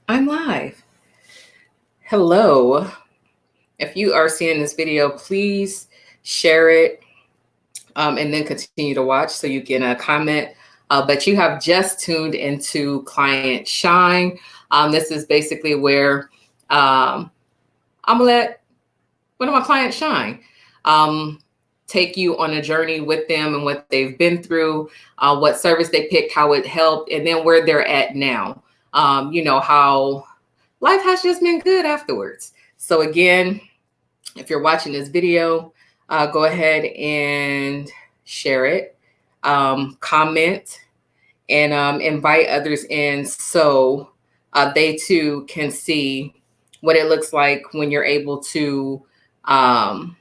I'm live. Hello. If you are seeing this video, please share it and then continue to watch so you can comment. But you have just tuned into Client Shine. This is basically where I'm going to let one of my clients shine. Take you on a journey with them and what they've been through, what service they picked, how it helped, and then where they're at now. How life has just been good afterwards. So again, if you're watching this video, go ahead and share it, comment, and invite others in so they too can see what it looks like when you're able to um,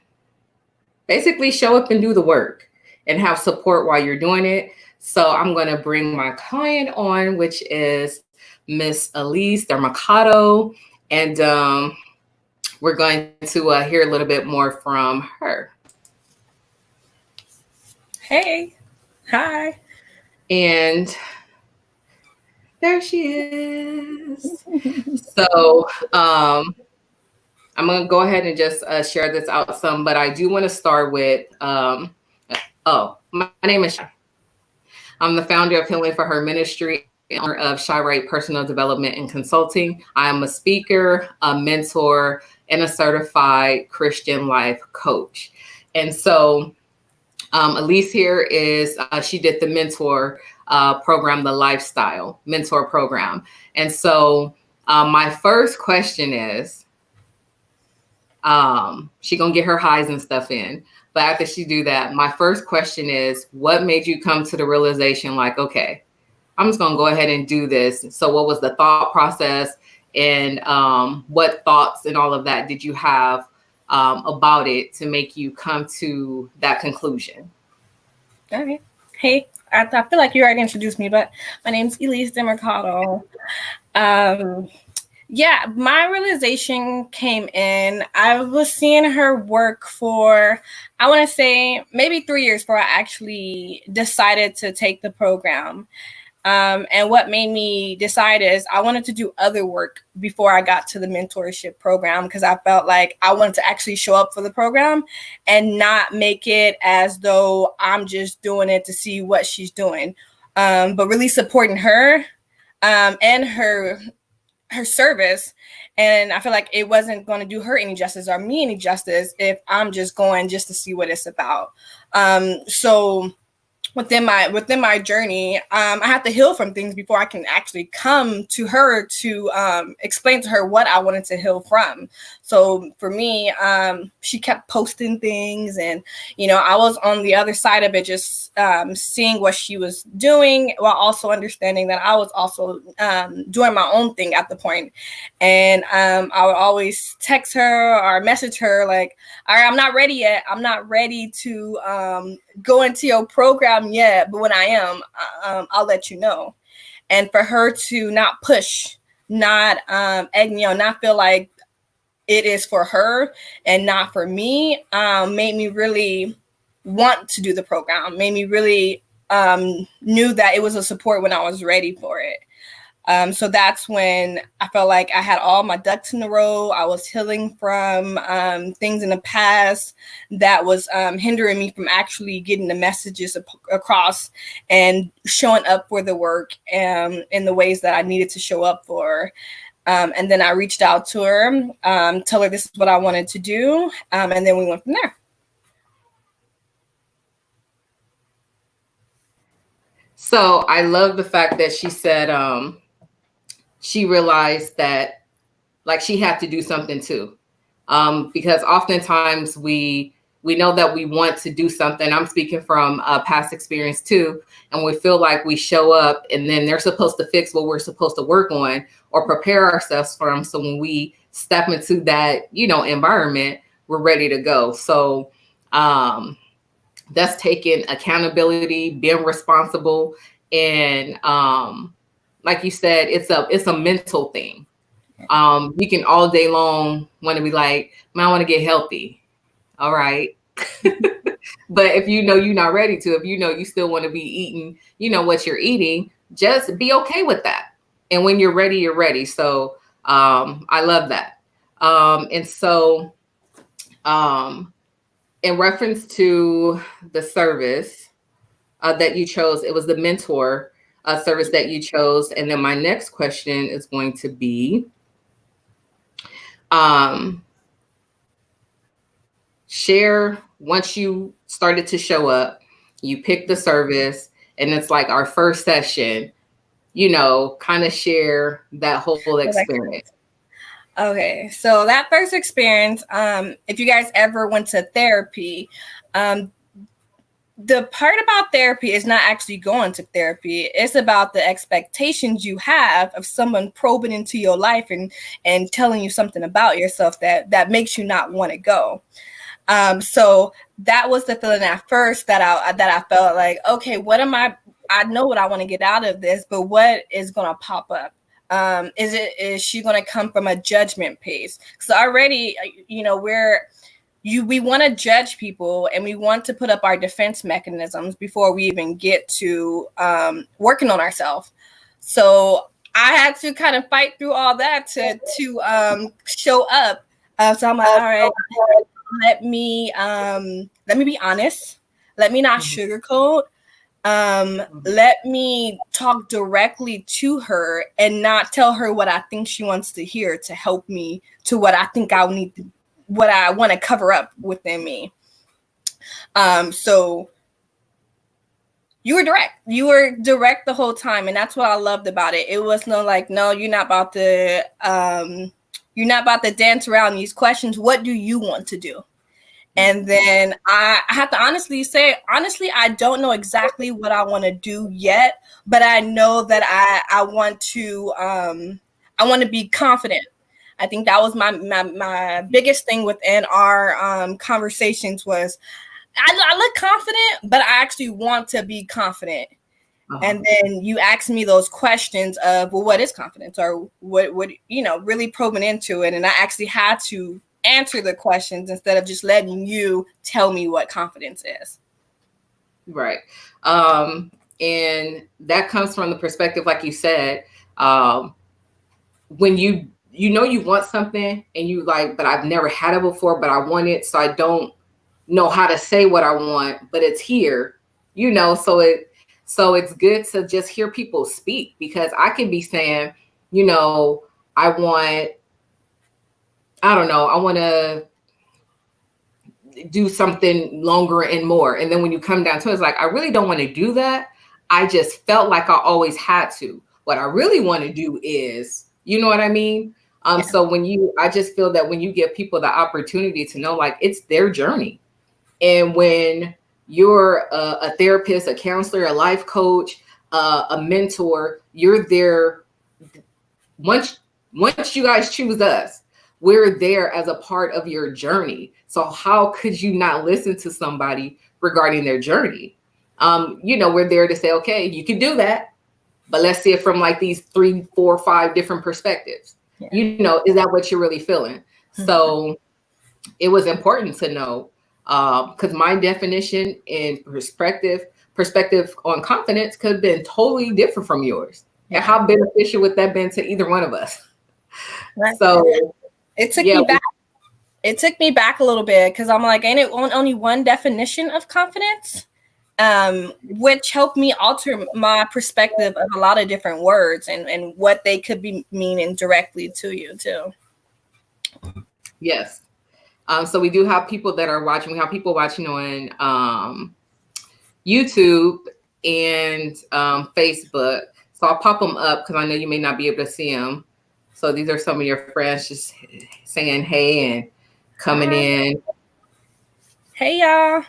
basically show up and do the work and have support while you're doing it. So I'm going to bring my client on, which is Miss Elise Dermacado, and we're going to hear a little bit more from her. Hey, hi. And there she is. So I'm going to go ahead and just share this out some, but I do want to start with, my name is Shy. I'm the founder of Healing for Her Ministry, owner of Shy Right Personal Development and Consulting. I am a speaker, a mentor, and a certified Christian life coach. And so Elise here is, she did the mentor program, the lifestyle mentor program. And so my first question is, she gonna get her highs and stuff in. But after she do that, my first question is, what made you come to the realization like, okay, I'm just gonna go ahead and do this? So what was the thought process, and what thoughts and all of that did you have about it to make you come to that conclusion? All right. Hey, I feel like you already introduced me, but my name's Elise Demercado. Yeah, my realization came in. I was seeing her work for, I want to say, maybe 3 years before I actually decided to take the program. And what made me decide is I wanted to do other work before I got to the mentorship program, because I felt like I wanted to actually show up for the program and not make it as though I'm just doing it to see what she's doing, but really supporting her and her service. And I feel like it wasn't going to do her any justice or me any justice if I'm just going just to see what it's about. So within my journey, I have to heal from things before I can actually come to her to explain to her what I wanted to heal from. So for me, she kept posting things, and I was on the other side of it, just seeing what she was doing, while also understanding that I was also doing my own thing at the point. And I would always text her or message her like, all right, I'm not ready yet. I'm not ready to go into your program yet, but when I am, I'll let you know. And for her to not push, not egg me on, not feel like it is for her and not for me, made me really want to do the program, made me really knew that it was a support when I was ready for it. So that's when I felt like I had all my ducks in a row. I was healing from things in the past that was hindering me from actually getting the messages across and showing up for the work in the ways that I needed to show up for. And then I reached out to her, tell her this is what I wanted to do. And then we went from there. So I love the fact that she said she realized that like she had to do something too, because oftentimes we know that we want to do something. I'm speaking from past experience too, and we feel like we show up and then they're supposed to fix what we're supposed to work on or prepare ourselves from. So when we step into that environment, we're ready to go. So that's taking accountability, being responsible, and like you said, it's a mental thing. You can all day long want to be like, man, I want to get healthy. All right. But if you're not ready to, if you still want to be eating, what you're eating, just be okay with that. And when you're ready, you're ready. So I love that. And so in reference to the service that you chose, it was the mentor service that you chose. And then my next question is going to be, share, once you started to show up, you picked the service, and it's like our first session, you know, kind of share that whole experience. Okay, so that first experience, if you guys ever went to therapy, the part about therapy is not actually going to therapy. It's about the expectations you have of someone probing into your life and telling you something about yourself that makes you not want to go. So that was the feeling at first that I felt like, okay, what am I know what I want to get out of this, but what is going to pop up? Is she going to come from a judgment pace? So already, you know, we want to judge people, and we want to put up our defense mechanisms before we even get to working on ourselves. So I had to kind of fight through all that to show up. So I'm like, all right, let me be honest. Let me not sugarcoat. Let me talk directly to her and not tell her what I think she wants to hear to help me to what I think I need to, what I want to cover up within me. So you were direct the whole time. And that's what I loved about it. It was no, you're not about to dance around these questions. What do you want to do? And then I have to honestly say, I don't know exactly what I want to do yet, but I know that I want to be confident. I think that was my biggest thing within our conversations was I look confident, but I actually want to be confident. Uh-huh. And then you ask me those questions of, well, what is confidence, or what really probing into it. And I actually had to answer the questions instead of just letting you tell me what confidence is. Right. And that comes from the perspective, like you said, when you know you want something and you like, but I've never had it before, but I want it, so I don't know how to say what I want, but it's here, you know, so it's good to just hear people speak, because I can be saying, you know, I want to do something longer and more. And then when you come down to it, it's like, I really don't want to do that. I just felt like I always had to. What I really want to do is, you know what I mean? Yeah. So I just feel that when you give people the opportunity to know, like, it's their journey. And when you're a therapist, a counselor, a life coach, a mentor, you're there. Once you guys choose us, we're there as a part of your journey. So how could you not listen to somebody regarding their journey? We're there to say, okay, you can do that, but let's see it from like these 3, 4, 5 different perspectives. Yeah. You know, is that what you're really feeling? Mm-hmm. So it was important to know, because my definition and perspective on confidence could have been totally different from yours. Yeah. And how beneficial would that been to either one of us? Right. So it took me back. It took me back a little bit, because I'm like, ain't it only one definition of confidence? Which helped me alter my perspective of a lot of different words and what they could be meaning directly to you too. Yes. So we do have people that are watching. We have people watching on YouTube and Facebook. So I'll pop them up because I know you may not be able to see them. So these are some of your friends just saying hey and coming in. Hey, y'all.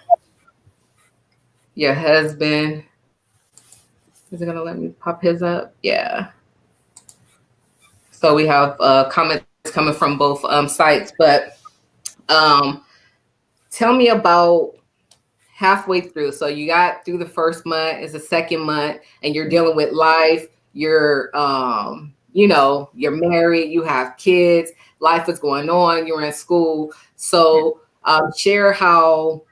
Your husband. Is it going to let me pop his up? Yeah. So we have comments coming from both sites. But tell me about halfway through. So you got through the first month, it's the second month, and you're dealing with life. You're, you're married, you have kids, life is going on, you're in school. So share how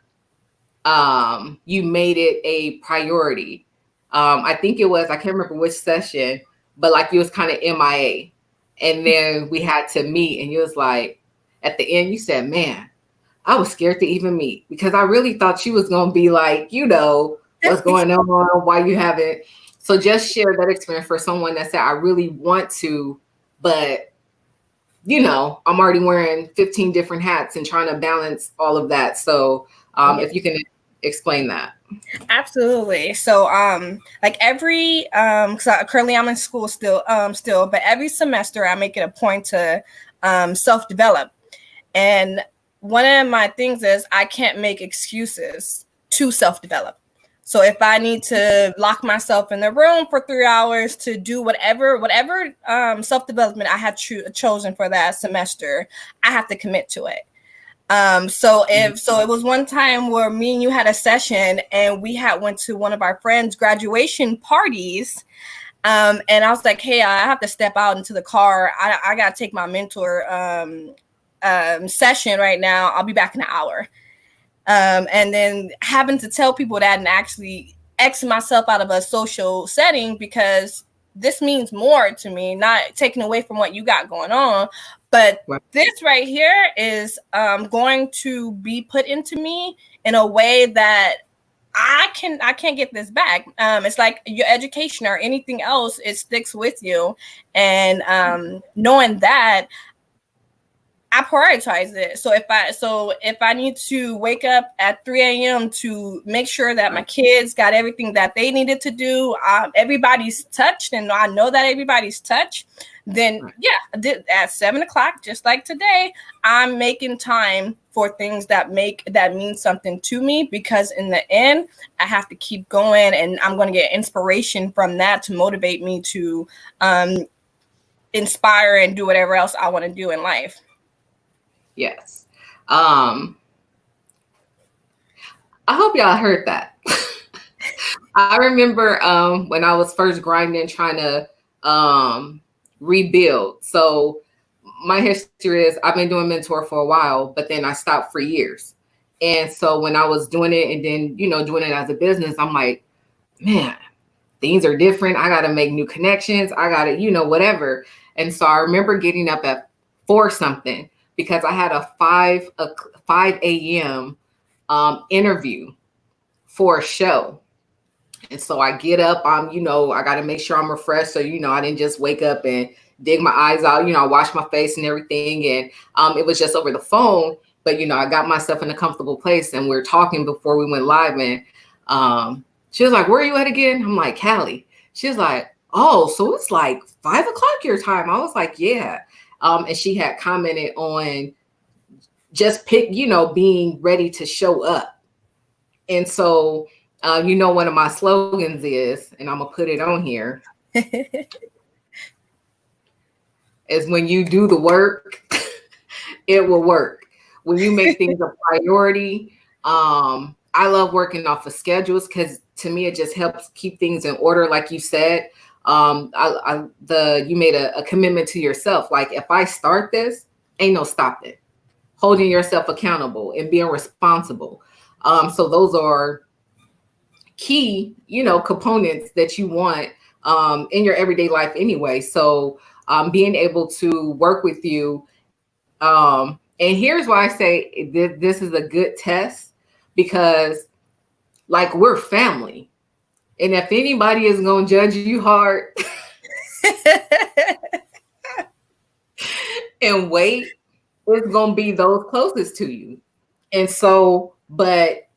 you made it a priority. I think it was, I can't remember which session, but like you was kind of MIA. And then we had to meet, and you was like, at the end, you said, man, I was scared to even meet because I really thought you was going to be like, you know, what's going on, why you haven't. So just share that experience for someone that said, I really want to, but you know, I'm already wearing 15 different hats and trying to balance all of that. So if you can explain that. Absolutely. So like every currently I'm in school still, but every semester I make it a point to self-develop. And one of my things is I can't make excuses to self-develop. So if I need to lock myself in the room for 3 hours to do whatever self-development I have chosen for that semester, I have to commit to it. So it was one time where me and you had a session, and we went to one of our friends' graduation parties. And I was like, hey, I have to step out into the car. I got to take my mentor session right now. I'll be back in an hour. And then having to tell people that and actually exit myself out of a social setting, because this means more to me, not taking away from what you got going on. But this right here is going to be put into me in a way that I can't get this back. It's like your education or anything else, it sticks with you. And knowing that, I prioritize it. So if I need to wake up at 3 a.m. to make sure that my kids got everything that they needed to do, everybody's touched, and I know that everybody's touched, then at 7 o'clock, just like today, I'm making time for things that mean something to me, because in the end, I have to keep going, and I'm going to get inspiration from that to motivate me to inspire and do whatever else I want to do in life. Yes. I hope y'all heard that. I remember when I was first grinding, trying to rebuild. So my history is I've been doing mentor for a while, but then I stopped for years. And so when I was doing it and then, you know, doing it as a business, I'm like, man, things are different. I got to make new connections. I got to, you know, whatever. And so I remember getting up at 4 something because I had a 5 a.m. Interview for a show. And so I get up, you know, I got to make sure I'm refreshed. So, you know, I didn't just wake up and dig my eyes out, you know, I washed my face and everything. And it was just over the phone. But, you know, I got myself in a comfortable place, and we were talking before we went live. And she was like, where are you at again? I'm like, Cali. She was like, oh, so it's like 5 o'clock your time. I was like, yeah. And she had commented on just being ready to show up. And so, you know, one of my slogans is, and I'm going to put it on here, is when you do the work, it will work. When you make things a priority, I love working off of schedules because to me, it just helps keep things in order. Like you said, you made a commitment to yourself. Like if I start this, ain't no stopping. Holding yourself accountable and being responsible. So those are key, you know, components that you want in your everyday life anyway. So being able to work with you. And here's why I say this is a good test, because like we're family. And if anybody is going to judge you hard and wait, it's going to be those closest to you. And so, but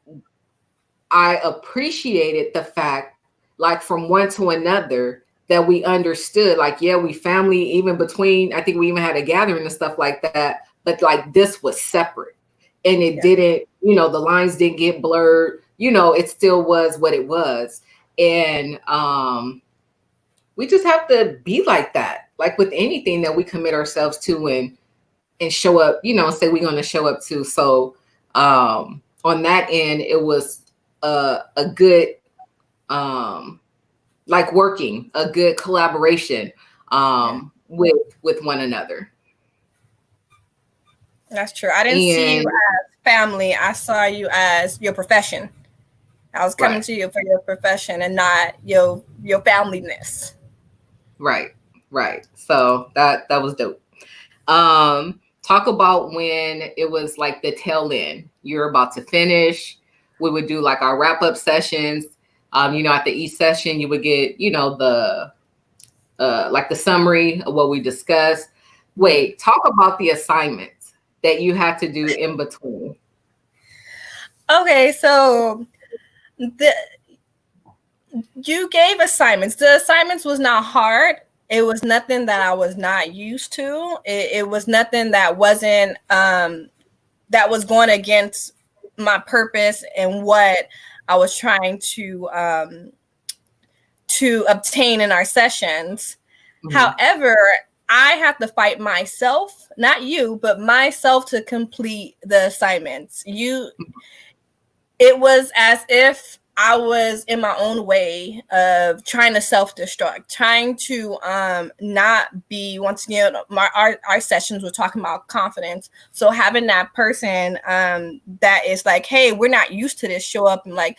I appreciated the fact, like from one to another, that we understood, like, yeah, we family, even between, I think we even had a gathering and stuff like that, but like this was separate. And it didn't, you know, the lines didn't get blurred, you know, it still was what it was. And we just have to be like that, like with anything that we commit ourselves to and show up, you know, say we're going to show up to. So on that end, it was a good, like working, a good collaboration with one another. That's true. I didn't see you as family. I saw you as your profession. I was coming to you for your profession and not your familyness. Right. Right. So that was dope. Talk about when it was like the tail end. You're about to finish. We would do like our wrap up sessions. At the each session, you would get, the like the summary of what we discussed. Wait, talk about the assignments that you had to do in between. Okay, so you gave assignments. The assignments was not hard. It was nothing that I was not used to. It was nothing that wasn't that was going against my purpose and what I was trying to obtain in our sessions. Mm-hmm. However, I have to fight myself, not you, but myself to complete the assignments. It was as if I was in my own way of trying to self-destruct, trying to not be, once again, our sessions were talking about confidence. So having that person that is like, hey, we're not used to this, show up and like,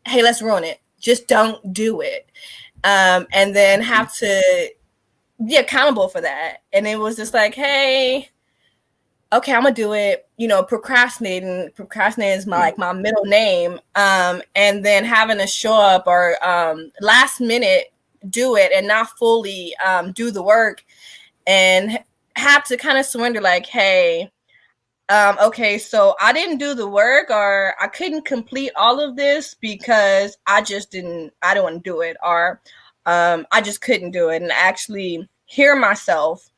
hey, let's ruin it. Just don't do it. And then have to be accountable for that. And it was just like, hey, okay, I'm gonna do it. Procrastinating is my middle name. And then having to show up or last minute do it and not fully do the work, and have to kind of surrender like, hey, okay, so I didn't do the work, or I couldn't complete all of this because I don't want to do it, or I just couldn't do it, and actually hear myself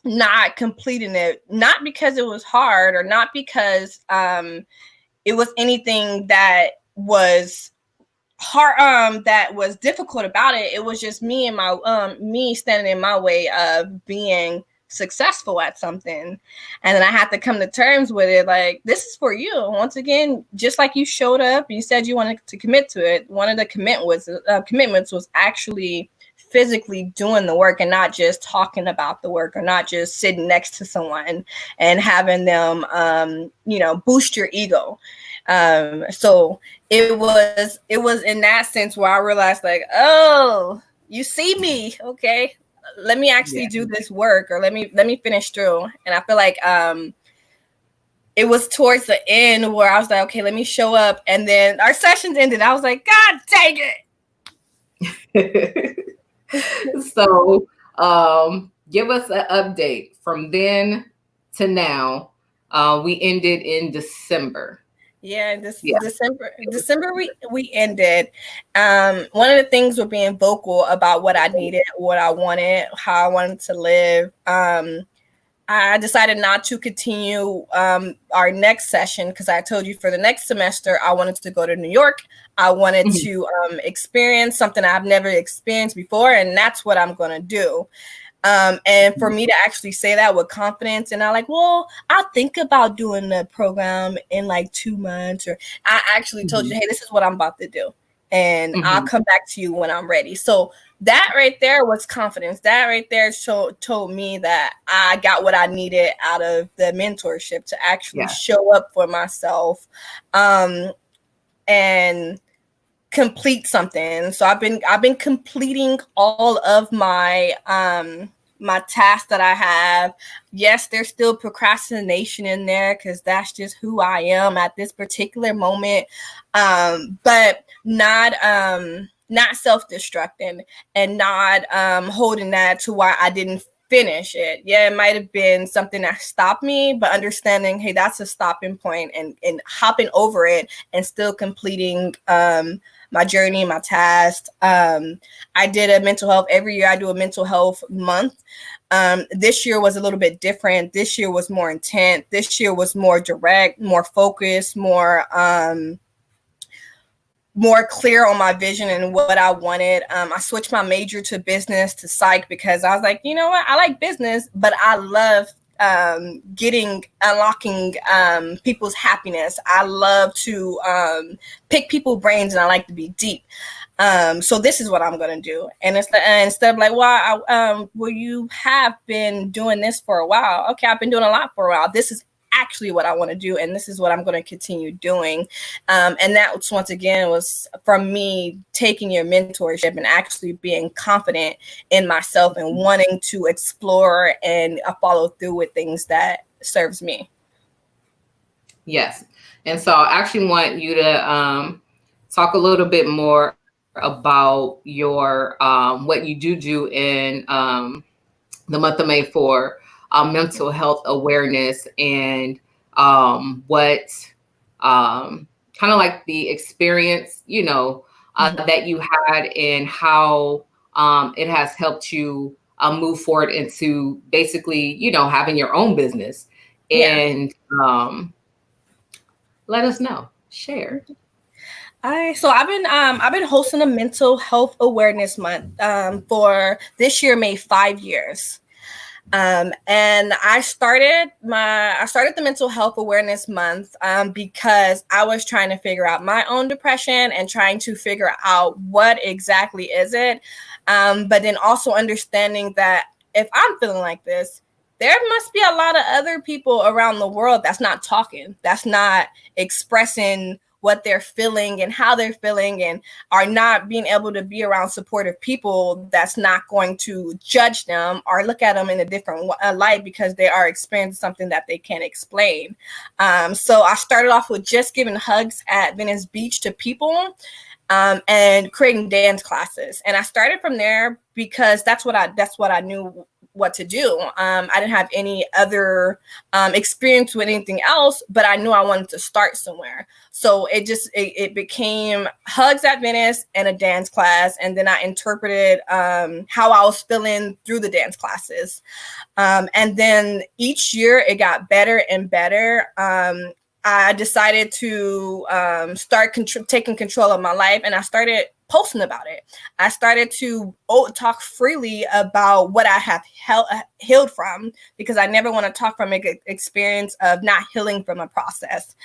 not completing it, not because it was hard or not because it was anything that was hard, that was difficult about it. It was just me and my me standing in my way of being successful at something. And then I had to come to terms with it, like, this is for you. Once again, just like you showed up, you said you wanted to commit to it. One of the commitments was actually physically doing the work and not just talking about the work, or not just sitting next to someone and having them boost your ego. So it was in that sense where I realized, like, oh, you see me, okay, let me actually do this work, or let me finish through. And I feel like it was towards the end where I was like, okay, let me show up. And then our sessions ended. I was like, God dang it. So give us an update from then to now. We ended in December. December we ended. One of the things with being vocal about what I needed, what I wanted, how I wanted to live. I decided not to continue our next session because I told you for the next semester I wanted to go to New York. I wanted to experience something I've never experienced before, and that's what I'm going to do. And for me to actually say that with confidence, and I'm like, well, I'll think about doing the program in like 2 months, or I actually told you, hey, this is what I'm about to do, and I'll come back to you when I'm ready. So that right there was confidence. That right there told me that I got what I needed out of the mentorship to actually show up for myself, and complete something. So I've been completing all of my my tasks that I have. Yes, there's still procrastination in there because that's just who I am at this particular moment, but not self-destructing and not holding that to why I didn't finish it. Yeah, it might have been something that stopped me, but understanding, hey, that's a stopping point, and hopping over it and still completing my journey, my task. I did a mental health, every year I do a mental health month. This year was a little bit different. This year was more intense. This year was more direct, more focused, more clear on my vision and what I wanted. I switched my major to business, to psych, because I was like, you know what? I like business, but I love unlocking people's happiness. I love to pick people's brains, and I like to be deep. So this is what I'm going to do. And instead of like, well, you have been doing this for a while. Okay, I've been doing a lot for a while. This is actually what I want to do, and this is what I'm going to continue doing. And that was, once again, was from me taking your mentorship and actually being confident in myself and wanting to explore and follow through with things that serves me. Yes. And so I actually want you to talk a little bit more about your what you do in the month of May for mental health awareness, and what kind of like the experience, that you had, and how it has helped you move forward into basically, having your own business. And let us know. Share. So I've been hosting a mental health awareness month for this year made 5 years. And I started the mental health awareness month because I was trying to figure out my own depression and trying to figure out what exactly is it. But then also understanding that if I'm feeling like this, there must be a lot of other people around the world that's not talking, that's not expressing what they're feeling and how they're feeling, and are not being able to be around supportive people that's not going to judge them or look at them in a different light because they are experiencing something that they can't explain. So I started off with just giving hugs at Venice Beach to people, and creating dance classes. And I started from there because that's what I knew what to do. I didn't have any other experience with anything else, but I knew I wanted to start somewhere. So it became hugs at Venice and a dance class. And then I interpreted how I was feeling through the dance classes. And then each year it got better and better. I decided to start taking control of my life, and I started posting about it. I started to talk freely about what I have healed from, because I never want to talk from an experience of not healing from a process.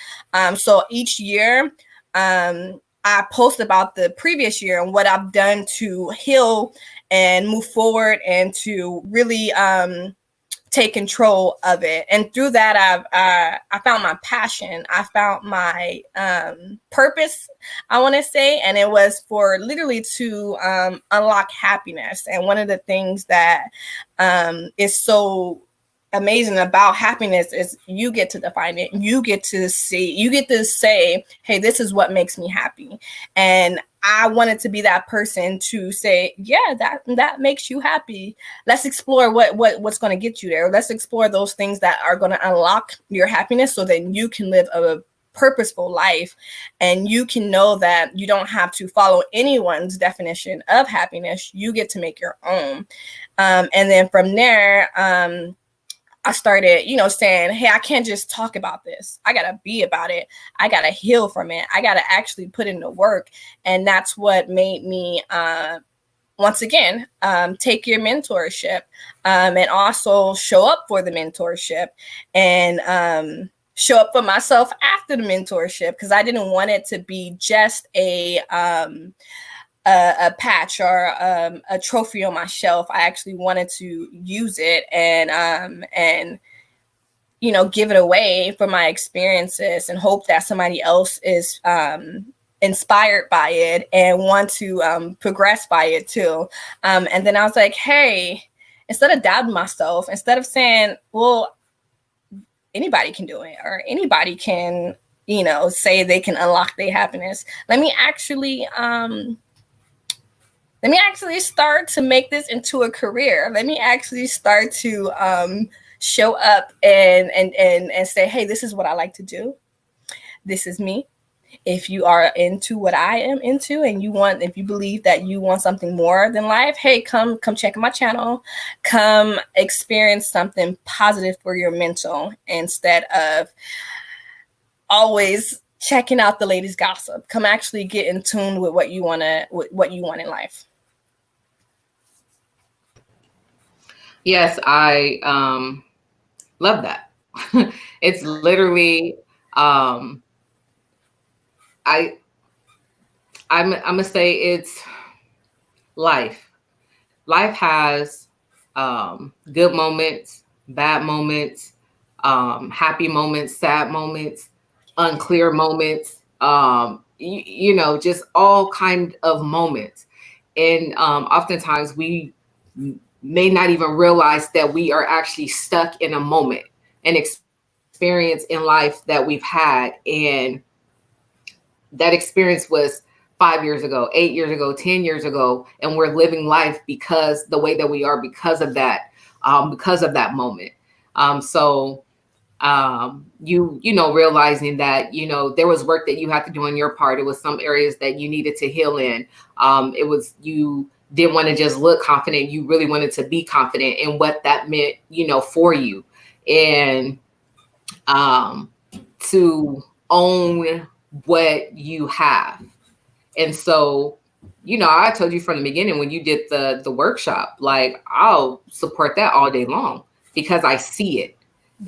So each year, I post about the previous year and what I've done to heal and move forward and to really take control of it. And through that, I found my passion. I found my purpose, I want to say, and it was for literally to unlock happiness. And one of the things that is so amazing about happiness is you get to define it. You get to see, you get to say, hey, this is what makes me happy. And I wanted to be that person to say, yeah, that makes you happy. Let's explore what's going to get you there. Let's explore those things that are going to unlock your happiness, so that you can live a purposeful life, and you can know that you don't have to follow anyone's definition of happiness. You get to make your own. And then from there, I started, saying, hey, I can't just talk about this. I got to be about it. I got to heal from it. I got to actually put in the work. And that's what made me, once again, take your mentorship, and also show up for the mentorship, and show up for myself after the mentorship, because I didn't want it to be just a patch or a trophy on my shelf. I actually wanted to use it and give it away for my experiences, and hope that somebody else is inspired by it and want to progress by it too. And then I was like, hey, instead of doubting myself, instead of saying, well, anybody can do it, or anybody can, say they can unlock their happiness, let me actually start to make this into a career. Let me actually start to show up and say, hey, this is what I like to do. This is me. If you are into what I am into, and if you believe that you want something more than life, hey, come check my channel. Come experience something positive for your mental, instead of always checking out the latest gossip. Come actually get in tune with what you want in life. Yes, I love that. It's literally, I'm gonna say it's life. Life has good moments, bad moments, happy moments, sad moments, unclear moments, just all kind of moments. And oftentimes we may not even realize that we are actually stuck in a moment, an experience in life that we've had. And that experience was 5 years ago, 8 years ago, 10 years ago. And we're living life because the way that we are, because of that moment. So realizing that, there was work that you had to do on your part. It was some areas that you needed to heal in. It was, you didn't want to just look confident. You really wanted to be confident in what that meant, for you. And to own what you have. And so, I told you from the beginning when you did the workshop, like, I'll support that all day long because I see it.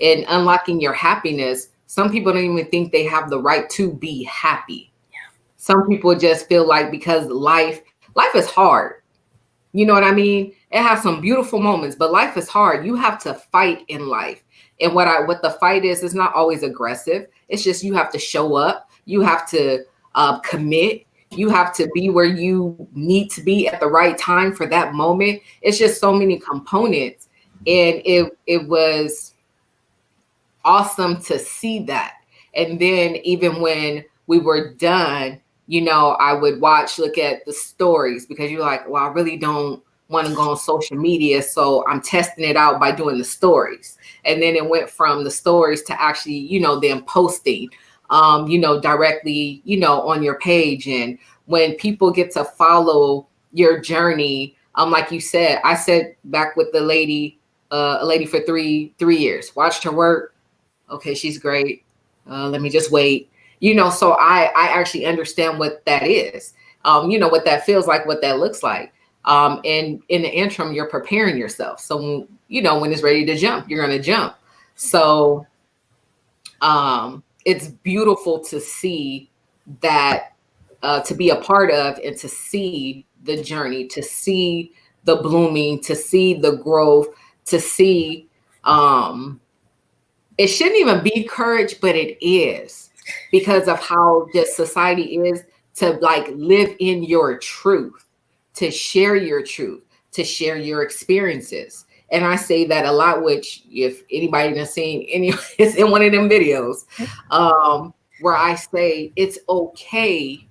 And unlocking your happiness, some people don't even think they have the right to be happy. Yeah. Some people just feel like because life is hard. You know what I mean? It has some beautiful moments, but life is hard. You have to fight in life. And what the fight is not always aggressive. It's just you have to show up. You have to commit. You have to be where you need to be at the right time for that moment. It's just so many components. And it was awesome to see that. And then even when we were done, I would look at the stories because you're like, well, I really don't want to go on social media. So I'm testing it out by doing the stories. And then it went from the stories to actually, then posting, directly, on your page. And when people get to follow your journey, like you said, I said back with the lady, a lady for three years, watched her work. Okay, she's great. Let me just wait. So I actually understand what that is. What that feels like, what that looks like. And in the interim, you're preparing yourself. So, when it's ready to jump, you're going to jump. So it's beautiful to see that, to be a part of, and to see the journey, to see the blooming, to see the growth, to see, it shouldn't even be courage, but it is because of how just society is to live in your truth, to share your truth, to share your experiences. And I say that a lot, which if anybody has seen it's in one of them videos, where I say it's okay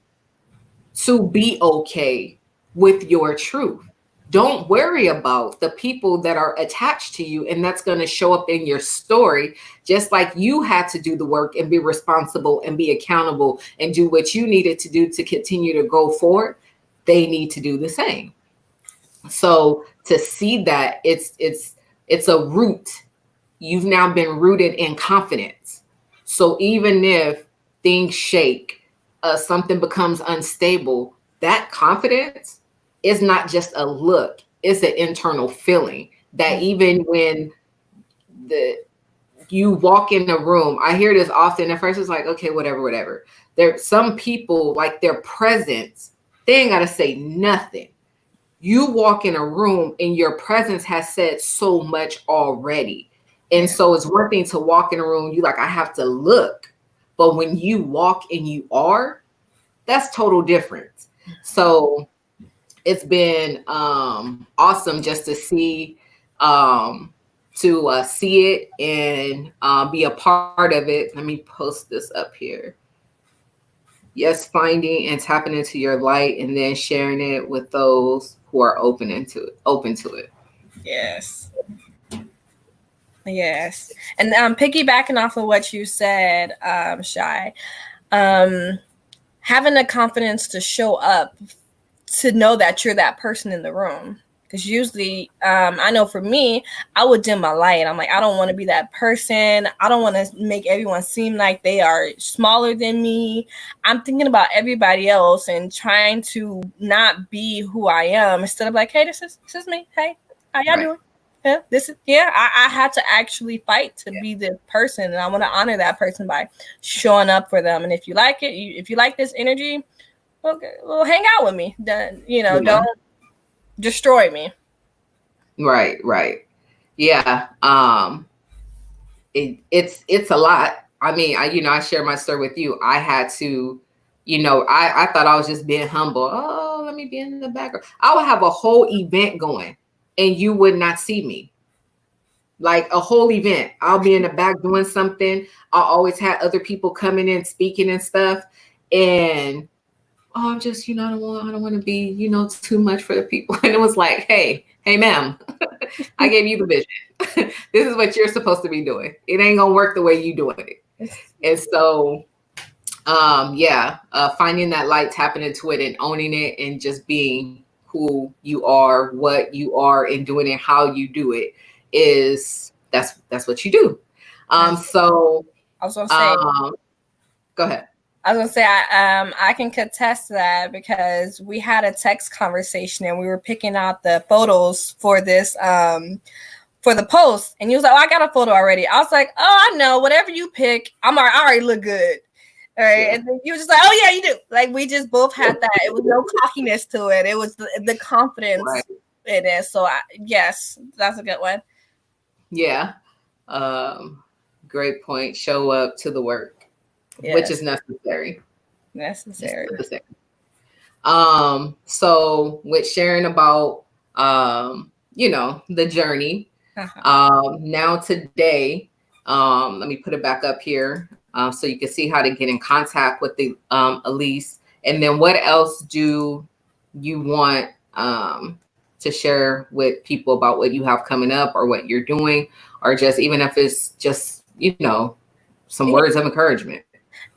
to be okay with your truth. Don't worry about the people that are attached to you, and that's going to show up in your story, just like you had to do the work and be responsible and be accountable and do what you needed to do to continue to go forward. They need to do the same. So to see that it's a root, you've now been rooted in confidence. So even if things shake, something becomes unstable, that confidence is not just a look, it's an internal feeling that even when you walk in a room, I hear this often. At first it's like, okay, whatever. There's some people, like their presence, they ain't got to say nothing. You walk in a room and your presence has said so much already. And so it's one thing to walk in a room, you like, I have to look. But when you walk and you are, that's total difference. So it's been awesome just to see it and be a part of it. Let me post this up here. Yes, finding and tapping into your light and then sharing it with those who are open to it. Yes. And piggybacking off of what you said, Shy, having the confidence to show up, to know that you're that person in the room. Because usually, I know for me, I would dim my light. I'm like, I don't want to be that person. I don't want to make everyone seem like they are smaller than me. I'm thinking about everybody else and trying to not be who I am instead of like, hey, this is me. Hey, how y'all doing? Yeah, I had to actually fight to be the person, and I want to honor that person by showing up for them. And if you like it, if you like this energy, okay, well, hang out with me. Then don't destroy me. Right. Yeah. it's a lot. I mean, I share my story with you. I had to, I thought I was just being humble. Oh, let me be in the background. I would have a whole event going and you would not see me. Like a whole event. I'll be in the back doing something. I always had other people coming in, speaking and stuff. And I'm just, I don't want to be, too much for the people. And it was like, hey, ma'am, I gave you the vision. This is what you're supposed to be doing. It ain't gonna work the way you doing it. And so, finding that light, tapping into it and owning it and just being who you are, what you are and doing it, how you do it that's what you do. So I was gonna say, go ahead. I was gonna say I can contest to that because we had a text conversation and we were picking out the photos for this for the post, and he was like, "Oh, I got a photo already." I was like, "Oh, I know. Whatever you pick, I already look good." All right, yeah. And then you was just like, "Oh yeah, you do." Like we just both had that. It was no cockiness to it. It was the confidence in it. So yes, that's a good one. Yeah, great point. Show up to the work, which is necessary. Necessary. So with sharing about the journey. Now today, let me put it back up here so you can see how to get in contact with the Elise. And then what else do you want to share with people about what you have coming up or what you're doing, or just even if it's just, some words of encouragement?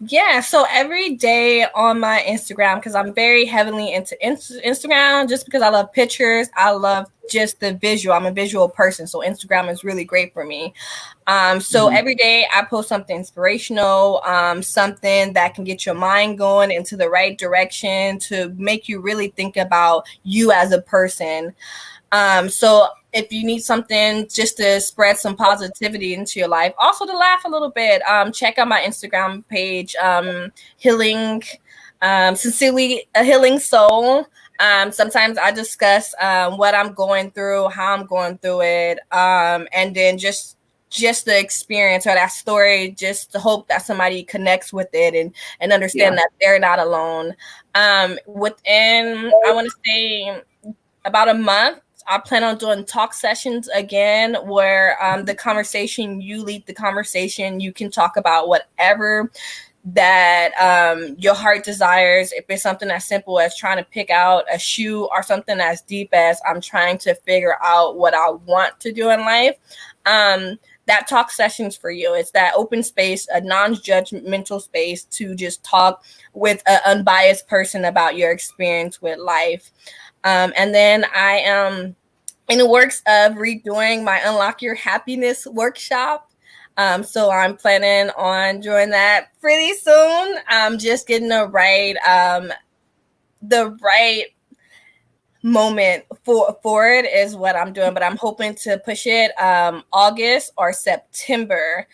Yeah, so every day on my Instagram, because I'm very heavily into Instagram, just because I love pictures, I love just the visual. I'm a visual person, so Instagram is really great for me. So every day I post something inspirational, something that can get your mind going into the right direction to make you really think about you as a person. So if you need something just to spread some positivity into your life, also to laugh a little bit, check out my Instagram page, Healing, Sincerely a Healing Soul. Sometimes I discuss what I'm going through, how I'm going through it, and then just the experience or that story, just to hope that somebody connects with it and understand that they're not alone. Within, I want to say, about a month, I plan on doing talk sessions again where the conversation, you lead the conversation. You can talk about whatever that your heart desires. If it's something as simple as trying to pick out a shoe or something as deep as I'm trying to figure out what I want to do in life, that talk session's for you. It's that open space, a non-judgmental space to just talk with an unbiased person about your experience with life. And then I am in the works of redoing my Unlock Your Happiness workshop. So I'm planning on doing that pretty soon. I'm just getting the right moment for it is what I'm doing, but I'm hoping to push it August or September.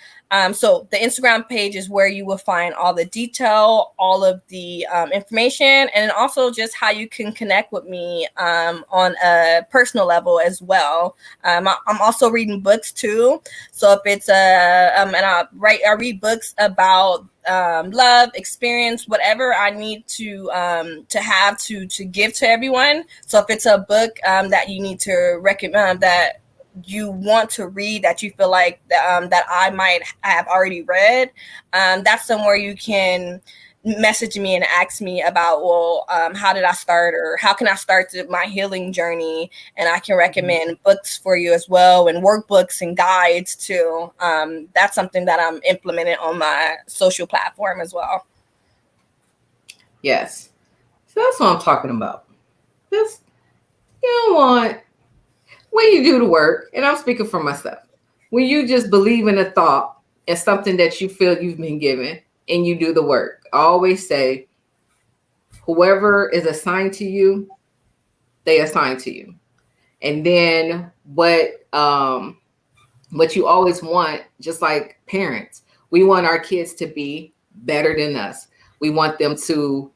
So the Instagram page is where you will find all the detail, all of the information, and also just how you can connect with me on a personal level as well. I'm also reading books too. So if it's and I read books about love, experience, whatever I need to have to give to everyone. So if it's a book that you need to recommend, that you want to read, that you feel like that I might have already read, that's somewhere you can message me and ask me about, well, how did I start, or how can I start my healing journey? And I can recommend books for you as well, and workbooks and guides too. That's something that I'm implementing on my social platform as well. Yes. So that's what I'm talking about. Just, you don't want, when you do the work, and I'm speaking for myself, when you just believe in a thought and something that you feel you've been given and you do the work, I always say, whoever is assigned to you, they assign to you. And then what you always want, just like parents, we want our kids to be better than us. We want them to,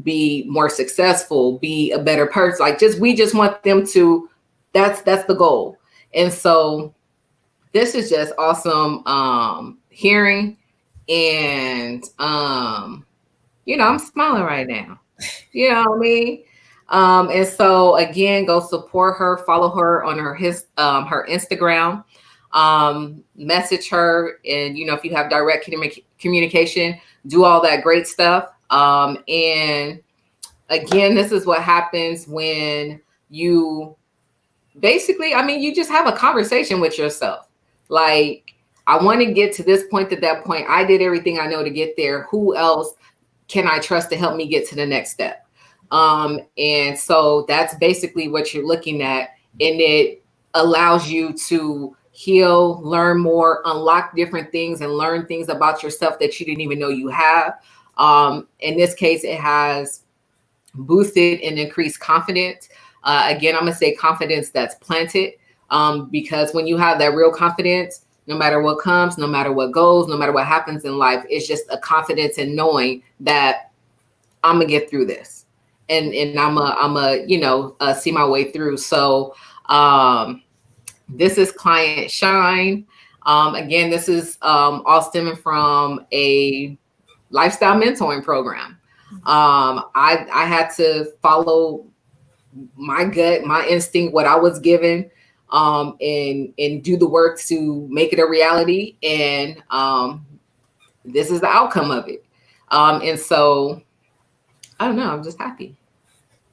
be more successful, be a better person. We just want them to, that's the goal. And so this is just awesome hearing. And, I'm smiling right now. You know what I mean? And so again, go support her, follow her on her Instagram, message her, and if you have direct communication, do all that great stuff. And again, this is what happens when you basically, you just have a conversation with yourself. Like, I want to get to this point, to that point. I did everything I know to get there. Who else can I trust to help me get to the next step? And so that's basically what you're looking at. And it allows you to heal, learn more, unlock different things, and learn things about yourself that you didn't even know you have. In this case, it has boosted and increased confidence. Again, I'm going to say confidence that's planted, because when you have that real confidence, no matter what comes, no matter what goes, no matter what happens in life, it's just a confidence in knowing that I'm going to get through this. And I'm see my way through. So this is Client Shine. Again, this is all stemming from a lifestyle mentoring program. I had to follow my gut, my instinct, what I was given, and do the work to make it a reality. And this is the outcome of it. And so I don't know, I'm just happy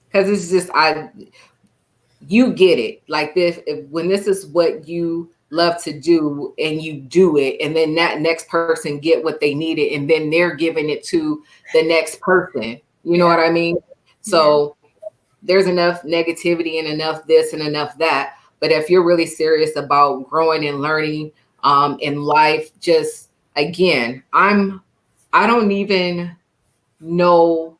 because it's just, you get it. Like this, when this is what you love to do and you do it, and then that next person get what they needed, and then they're giving it to the next person. You know what I mean? So there's enough negativity and enough this and enough that. But if you're really serious about growing and learning in life, just again, I don't even know.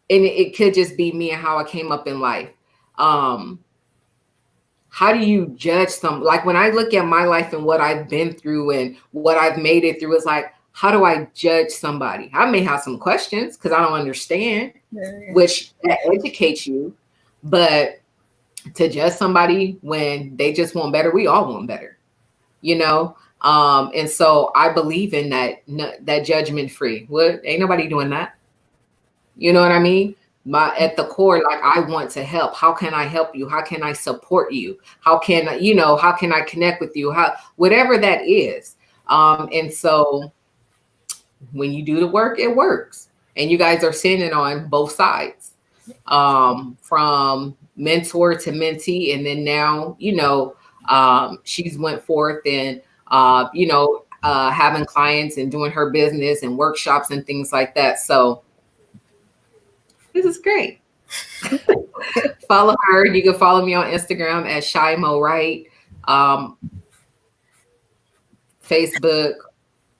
And it could just be me and how I came up in life. How do you judge like when I look at my life and what I've been through and what I've made it through, it's like, how do I judge somebody? I may have some questions because I don't understand, which that educates you. But to judge somebody when they just want better, we all want better, and so I believe in that judgment free. What, ain't nobody doing that? You know what I mean? At the core, like, I want to help. How can I help you? How can I support you? How can I connect with you? Whatever that is. And so when you do the work, it works. And you guys are seeing it on both sides, from mentor to mentee. And then now, she's went forth and, having clients and doing her business and workshops and things like that. So this is great. Follow her. You can follow me on Instagram at Shymo Wright. Facebook.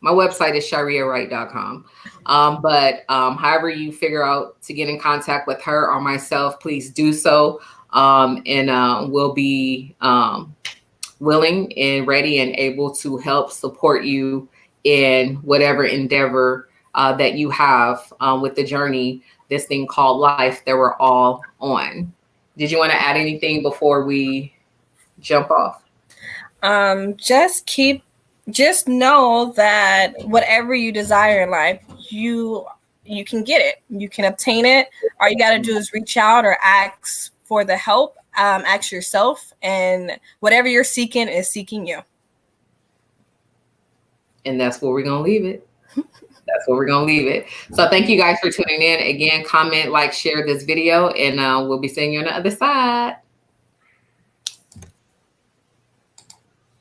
My website is shariawright.com. But however you figure out to get in contact with her or myself, please do so. And we'll be willing and ready and able to help support you in whatever endeavor that you have with the journey, this thing called life that we're all on. Did you want to add anything before we jump off? Just know that whatever you desire in life, you can get it. You can obtain it. All you got to do is reach out or ask for the help. Ask yourself, and whatever you're seeking is seeking you. And that's where we're going to leave it. That's where we're going to leave it. So thank you guys for tuning in. Again, comment, like, share this video, and we'll be seeing you on the other side.